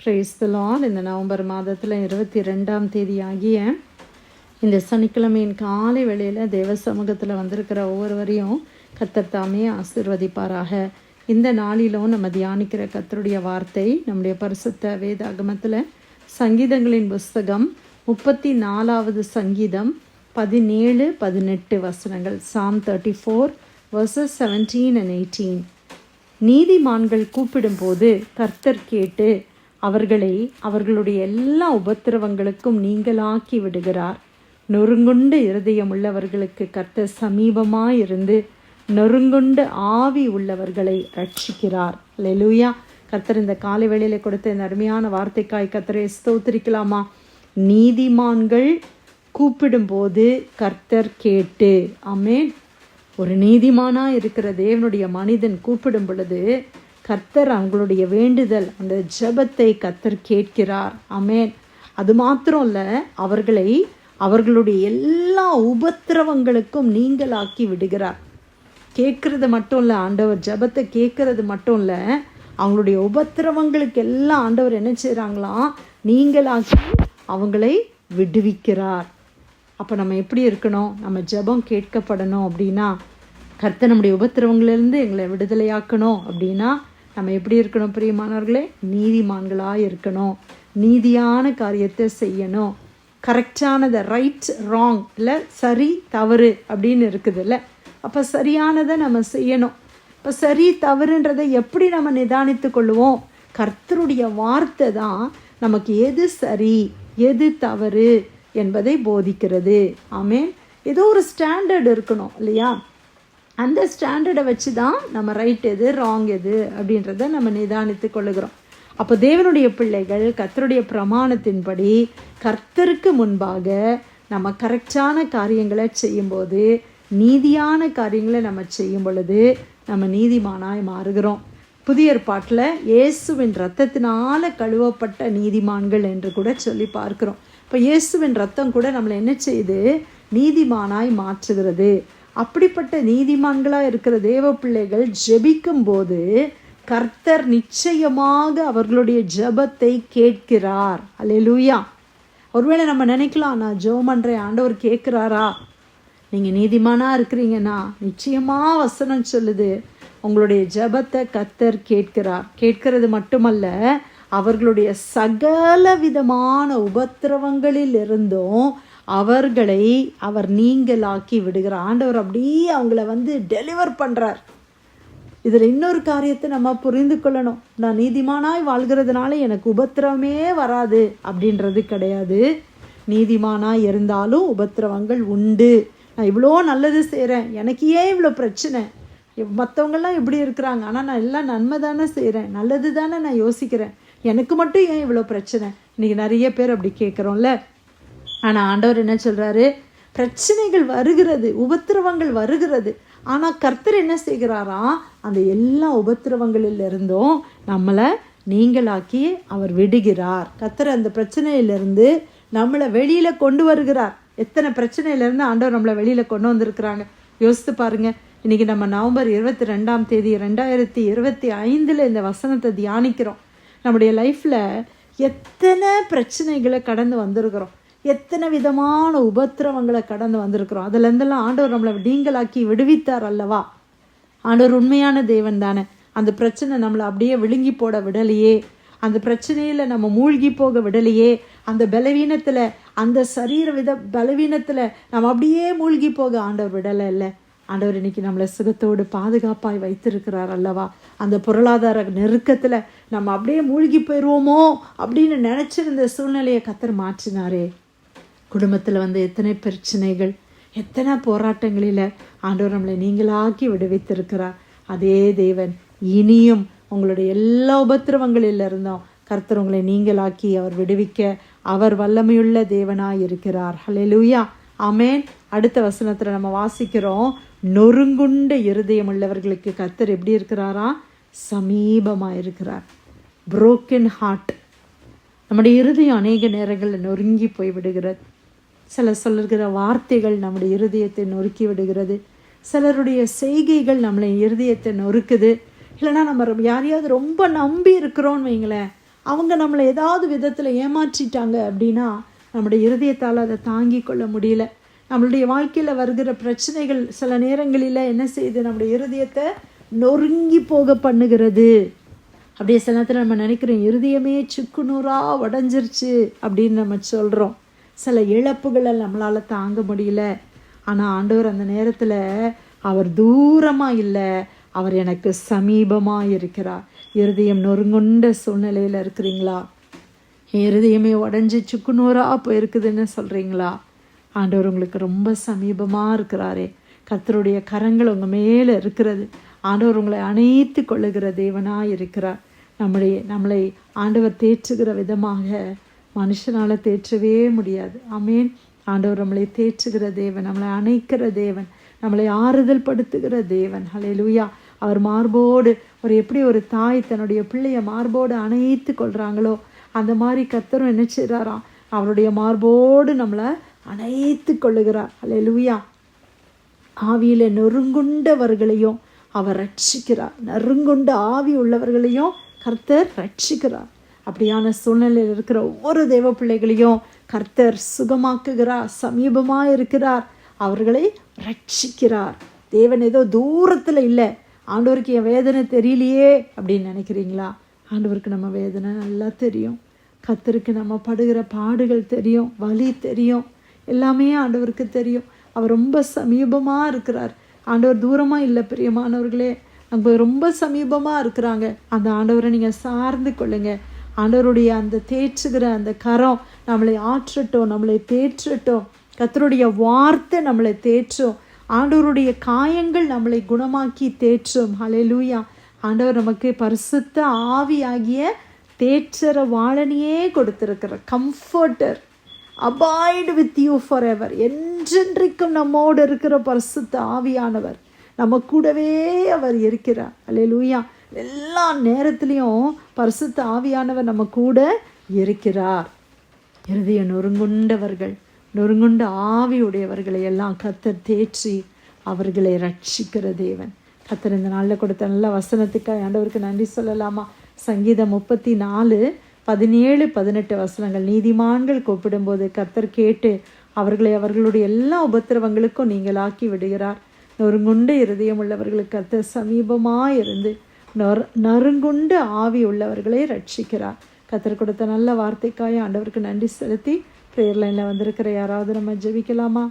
Praise the Lord. இந்த November மாதத்தில் 22ஆம் தேதி ஆகிய இந்த சனிக்கிழமையின் காலை வேளையில் தேவ சமூகத்தில் வந்திருக்கிற ஒவ்வொருவரையும் கர்த்தர் தாமே ஆசீர்வதிப்பாராக. இந்த நாளிலும் நம்ம தியானிக்கிற கர்த்தருடைய வார்த்தை நம்முடைய பரிசுத்த வேதாகமத்தில் சங்கீதங்களின் புஸ்தகம் 34வது சங்கீதம் 17-18 வசனங்கள். Psalm 34 verses 17 and 18. நீதிமான்கள் கூப்பிடும்போது கர்த்தர் கேட்டு அவர்களை அவர்களுடைய எல்லா உபத்திரவங்களுக்கும் நீங்களாக்கி விடுகிறார். நொறுங்குண்டு இருதயம் உள்ளவர்களுக்கு கர்த்தர் சமீபமாயிருந்து நொறுங்குண்டு ஆவி உள்ளவர்களை ரட்சிக்கிறார். அல்லேலூயா. கர்த்தர் இந்த காலை வேளையில கொடுத்த இந்த அருமையான வார்த்தைக்காய் கர்த்தரை ஸ்தோத்திரிக்கலாமா? நீதிமான்கள் கூப்பிடும்போது கர்த்தர் கேட்டு. ஆமென். ஒரு நீதிமானாக இருக்கிற தேவனுடைய மனிதன் கூப்பிடும் பொழுது கர்த்தர் அவங்களுடைய வேண்டுதல், அந்த ஜெபத்தை கர்த்தர் கேட்கிறார். ஆமென். அது மாத்திரம் இல்லை, அவர்களை அவர்களுடைய எல்லா உபத்திரவங்களுக்கும் நீங்களாக்கி விடுகிறார். கேட்கறது மட்டும் இல்லை, ஆண்டவர் ஜெபத்தை கேட்கறது மட்டும் இல்லை, அவங்களுடைய உபத்திரவங்களுக்கு எல்லாம் ஆண்டவர் என்ன செய்கிறாங்களாம்? நீங்களாக்கி அவங்களை விடுவிக்கிறார். அப்போ நம்ம எப்படி இருக்கணும்? நம்ம ஜெபம் கேட்கப்படணும் அப்படின்னா, கர்த்தர் நம்முடைய உபத்திரவங்களிலிருந்து எங்களை விடுதலையாக்கணும் அப்படின்னா நம்ம எப்படி இருக்கணும் பிரியமானவர்களே? நீதிமான்களாக இருக்கணும். நீதியான காரியத்தை செய்யணும். கரெக்டானதை, ரைட் ராங் இல்லை, சரி தவறு அப்படின்னு இருக்குது இல்லை. அப்போ சரியானதை நம்ம செய்யணும். இப்போ சரி தவறுன்றதை எப்படி நம்ம நிதானித்து கொள்ளுவோம்? கர்த்தருடைய வார்த்தை தான் நமக்கு எது சரி எது தவறு என்பதை போதிக்கிறது. ஆமென். ஏதோ ஒரு ஸ்டாண்டர்ட் இருக்கணும் இல்லையா? அந்த ஸ்டாண்டர்டை வச்சு தான் நம்ம ரைட் எது ராங் எது அப்படின்றத நம்ம நிதானித்து கொள்ளுகிறோம். அப்போ தேவனுடைய பிள்ளைகள் கர்த்தருடைய பிரமாணத்தின்படி கர்த்தருக்கு முன்பாக நம்ம கரெக்டான காரியங்களை செய்யும்போது, நீதியான காரியங்களை நம்ம செய்யும் பொழுது நம்ம நீதிமானாய் மாறுகிறோம். புதிய ஏற்பாட்டில் இயேசுவின் இரத்தத்தினால கழுவப்பட்ட நீதிமான்கள் என்று கூட சொல்லி பார்க்கிறோம். இப்போ இயேசுவின் ரத்தம் கூட நம்மளை என்ன செய்யுது? நீதிமானாய் மாற்றுகிறது. அப்படிப்பட்ட நீதிமான்களாக இருக்கிற தேவ பிள்ளைகள் ஜெபிக்கும் போது கர்த்தர் நிச்சயமாக அவர்களுடைய ஜெபத்தை கேட்கிறார். அல்லேலூயா. ஒருவேளை நம்ம நினைக்கலாம், நான் ஜெபம் பண்ணுறேன், ஆண்டவர் கேட்குறாரா? நீங்கள் நீதிமானாக இருக்கிறீங்கன்னா நிச்சயமாக வசனம் சொல்லுது, உங்களுடைய ஜெபத்தை கர்த்தர் கேட்கிறார். கேட்கிறது மட்டுமல்ல, அவர்களுடைய சகல விதமான உபத்திரவங்களில் இருந்தும் அவர்களை அவர் நீங்களாக்கி விடுகிறார். ஆண்டவர் அப்படியே அவங்கள டெலிவர் பண்ணுறார். இதில் இன்னொரு காரியத்தை நம்ம புரிந்து கொள்ளணும். நான் நீதிமானாய் வாழ்கிறதுனால எனக்கு உபத்திரவமே வராது அப்படின்றது கிடையாது. நீதிமானாய் இருந்தாலும் உபத்திரவங்கள் உண்டு. நான் இவ்வளோ நல்லது செய்கிறேன், எனக்கு ஏன் இவ்வளோ பிரச்சனை? மற்றவங்கெல்லாம் எப்படி இருக்கிறாங்க, ஆனால் நான் எல்லாம் நன்மை தானே செய்கிறேன், நல்லது தானே நான் யோசிக்கிறேன், எனக்கு மட்டும் ஏன் இவ்வளோ பிரச்சனை? இன்றைக்கி நிறைய பேர் அப்படி கேட்குறோம்ல. ஆனால் ஆண்டவர் என்ன சொல்கிறாரு? பிரச்சனைகள் வருகிறது, உபத்திரவங்கள் வருகிறது, ஆனால் கர்த்தர் என்ன செய்கிறாரா? அந்த எல்லா உபத்திரவங்களில் இருந்தும் நம்மளை நீங்களாக்கி அவர் விடுகிறார். கர்த்தர் அந்த பிரச்சனையிலிருந்து நம்மளை வெளியில் கொண்டு வருகிறார். எத்தனை பிரச்சனையிலேருந்து ஆண்டவர் நம்மளை வெளியில் கொண்டு வந்திருக்கிறாங்க யோசித்து பாருங்கள். இன்றைக்கி நம்ம நவம்பர் 22ஆம் தேதி 2025 இந்த வசனத்தை தியானிக்கிறோம். நம்முடைய லைஃப்பில் எத்தனை பிரச்சனைகளை கடந்து வந்திருக்கிறோம், எத்தனை விதமான உபத்திரவங்களை கடந்து வந்திருக்கிறோம். அதிலேருந்தெல்லாம் ஆண்டவர் நம்மளை நீங்களாக்கி விடுவித்தார் அல்லவா? ஆண்டவர் உண்மையான தேவன் தானே. அந்த பிரச்சனை நம்மளை அப்படியே விழுங்கி போட விடலையே, அந்த பிரச்சனையில் நம்ம மூழ்கி போக விடலையே. அந்த பலவீனத்தில், அந்த சரீர பலவீனத்தில் நம்ம அப்படியே மூழ்கி போக ஆண்டவர் விடலை இல்லை. ஆண்டவர் இன்னைக்கு நம்மளை சுகத்தோடு பாதுகாப்பாய் வைத்திருக்கிறார் அல்லவா? அந்த பொருளாதார நெருக்கத்தில் நம்ம அப்படியே மூழ்கி போயிடுவோமோ அப்படின்னு நினச்சிருந்த சூழ்நிலையை கர்த்தர் மாற்றினாரே. குடும்பத்தில் எத்தனை பிரச்சனைகள், எத்தனை போராட்டங்களில் ஆண்டவர் நம்மளை நீங்களாக்கி விடுவித்திருக்கிறார். அதே தேவன் இனியும் உங்களுடைய எல்லா உபத்திரவங்களில் இருந்தோம் கர்த்தர் உங்களை நீங்களாக்கி அவர் விடுவிக்க அவர் வல்லமையுள்ள தேவனாய் இருக்கிறார். ஹல்லேலூயா. ஆமென். அடுத்த வசனத்தில் நம்ம வாசிக்கிறோம், நொறுங்குண்ட இருதயம் உள்ளவர்களுக்கு கர்த்தர் எப்படி இருக்கிறாரா? சமீபமாக இருக்கிறார். Broken heart. நம்முடைய இருதயம் அநேக நேரங்களில் நொறுங்கி போய் விடுகிறது. சொல்லுகிற வார்த்தைகள் நம்முடைய இருதயத்தை நொறுக்கி விடுகிறது. சிலருடைய செய்கைகள் நம்மளை இருதயத்தை நொறுக்குது. இல்லைனா நம்ம யாரையாவது ரொம்ப நம்பி இருக்கிறோன்னு வைங்களேன், அவங்க நம்மளை ஏதாவது விதத்தில் ஏமாற்றிட்டாங்க அப்படின்னா நம்முடைய இருதயத்தால் அதை தாங்கி கொள்ள முடியல. நம்மளுடைய வாழ்க்கையில் வருகிற பிரச்சனைகள் சில நேரங்களில் என்ன செய்யுது, நம்முடைய இருதயத்தை நொறுங்கி போக பண்ணுகிறது. அப்படியே சில நேரத்தில் நம்ம நினைக்கிறோம் இருதயமே சுக்குநூறாக உடஞ்சிருச்சு அப்படின்னு நம்ம சொல்கிறோம். சில இழப்புகளை நம்மளால் தாங்க முடியல. ஆனால் ஆண்டவர் அந்த நேரத்தில் அவர் தூரமாக இல்லை, அவர் எனக்கு சமீபமாக இருக்கிறார். இருதயம் நொறுங்குண்ட சூழ்நிலையில் இருக்கிறீங்களா? இருதயமே உடஞ்சி சுக்குநூறாக போயிருக்குதுன்னு சொல்கிறீங்களா? ஆண்டவர் உங்களுக்கு ரொம்ப சமீபமாக இருக்கிறாரே. கர்த்தருடைய கரங்கள் உங்கள் மேலே இருக்கிறது. ஆண்டவர் உங்களை அணைத்து கொள்ளுகிற தேவனாக இருக்கிறார். நம்மளை ஆண்டவர் தேற்றுகிற விதமாக மனுஷனால் தேற்றவே முடியாது. ஆமேன். ஆண்டவர் நம்மளை தேற்றுகிற தேவன், நம்மளை அணைக்கிற தேவன், நம்மளை ஆறுதல் படுத்துகிற தேவன். ஹல்லேலூயா. அவர் மார்போடு எப்படி ஒரு தாய் தன்னுடைய பிள்ளையை மார்போடு அணைத்து கொள்கிறாங்களோ அந்த மாதிரி கர்த்தரும் என்ன செய்கிறாராம், அவருடைய மார்போடு நம்மளை அணைத்து கொள்ளுகிறார். ஹல்லேலூயா. ஆவியில் நொறுங்குண்டவர்களையும் அவர் ரட்சிக்கிறார். நறுங்குண்ட ஆவி உள்ளவர்களையும் கர்த்தர் ரட்சிக்கிறார். அப்படியான சூழ்நிலையில் இருக்கிற ஒவ்வொரு தேவ பிள்ளைகளையும் கர்த்தர் சுகமாக்குகிறார், சமீபமாக இருக்கிறார், அவர்களை ரட்சிக்கிறார். தேவன் ஏதோ தூரத்தில் இல்லை, ஆண்டவருக்கு என் வேதனை தெரியலையே அப்படின்னு நினைக்கிறீங்களா? ஆண்டவருக்கு நம்ம வேதனை நல்லா தெரியும். கர்த்தருக்கு நம்ம படுகிற பாடுகள் தெரியும், வலி தெரியும், எல்லாமே ஆண்டவருக்கு தெரியும். அவர் ரொம்ப சமீபமாக இருக்கிறார். ஆண்டவர் தூரமாக இல்லை பிரியமானவர்களே, நம்ம ரொம்ப சமீபமாக இருக்கிறாங்க. அந்த ஆண்டவரை நீங்கள் சார்ந்து கொள்ளுங்க. ஆண்டவருடைய அந்த தேற்றுகிற அந்த கரம் நம்மளை ஆற்றட்டும், நம்மளை தேற்றட்டும். கர்த்தருடைய வார்த்தை நம்மளை தேற்றும். ஆண்டவருடைய காயங்கள் நம்மளை குணமாக்கி தேற்றும். ஹல்லேலூயா. ஆண்டவர் நமக்கு பரிசுத்த ஆவியாகிய தேற்றற வாழனையே கொடுத்திருக்கிறார். Comforter, abide with you forever. என்றென்றைக்கும் நம்மோடு இருக்கிற பரிசுத்த ஆவியானவர் நம்ம கூடவே அவர் இருக்கிறார். ஹல்லேலூயா. எல்லா நேரத்துலையும் பரிசுத்த ஆவியானவர் நம்ம கூட இருக்கிறார். இருதய நொறுங்குண்டவர்கள், நொறுங்குண்ட ஆவி உடையவர்களை எல்லாம் கர்த்தர் தேற்றி அவர்களை ரட்சிக்கிற தேவன். கர்த்தர் இந்த நாளில் கொடுத்த நல்ல வசனத்துக்காக ஆண்டவருக்கு நன்றி சொல்லலாமா? சங்கீதம் 34, 17, 18 வசனங்கள். நீதிமான்கள் கூப்பிடும்போது கர்த்தர் கேட்டு அவர்களை அவர்களுடைய எல்லா உபத்திரவங்களுக்கும் நீங்களாக்கி விடுகிறார். நொறுங்குண்டு இருதயம் உள்ளவர்களுக்கு கர்த்தர் சமீபமாக இருந்து நறுங்குண்டு ஆவி உள்ளவர்களை ரட்சிக்கிறார். கர்த்தர் கொடுத்த நல்ல வார்த்தைக்காக ஆண்டவருக்கு நன்றி செலுத்தி ப்ரேயர் லைனில் வந்திருக்கிற யாராவது நம்ம ஜெபிக்கலாமா?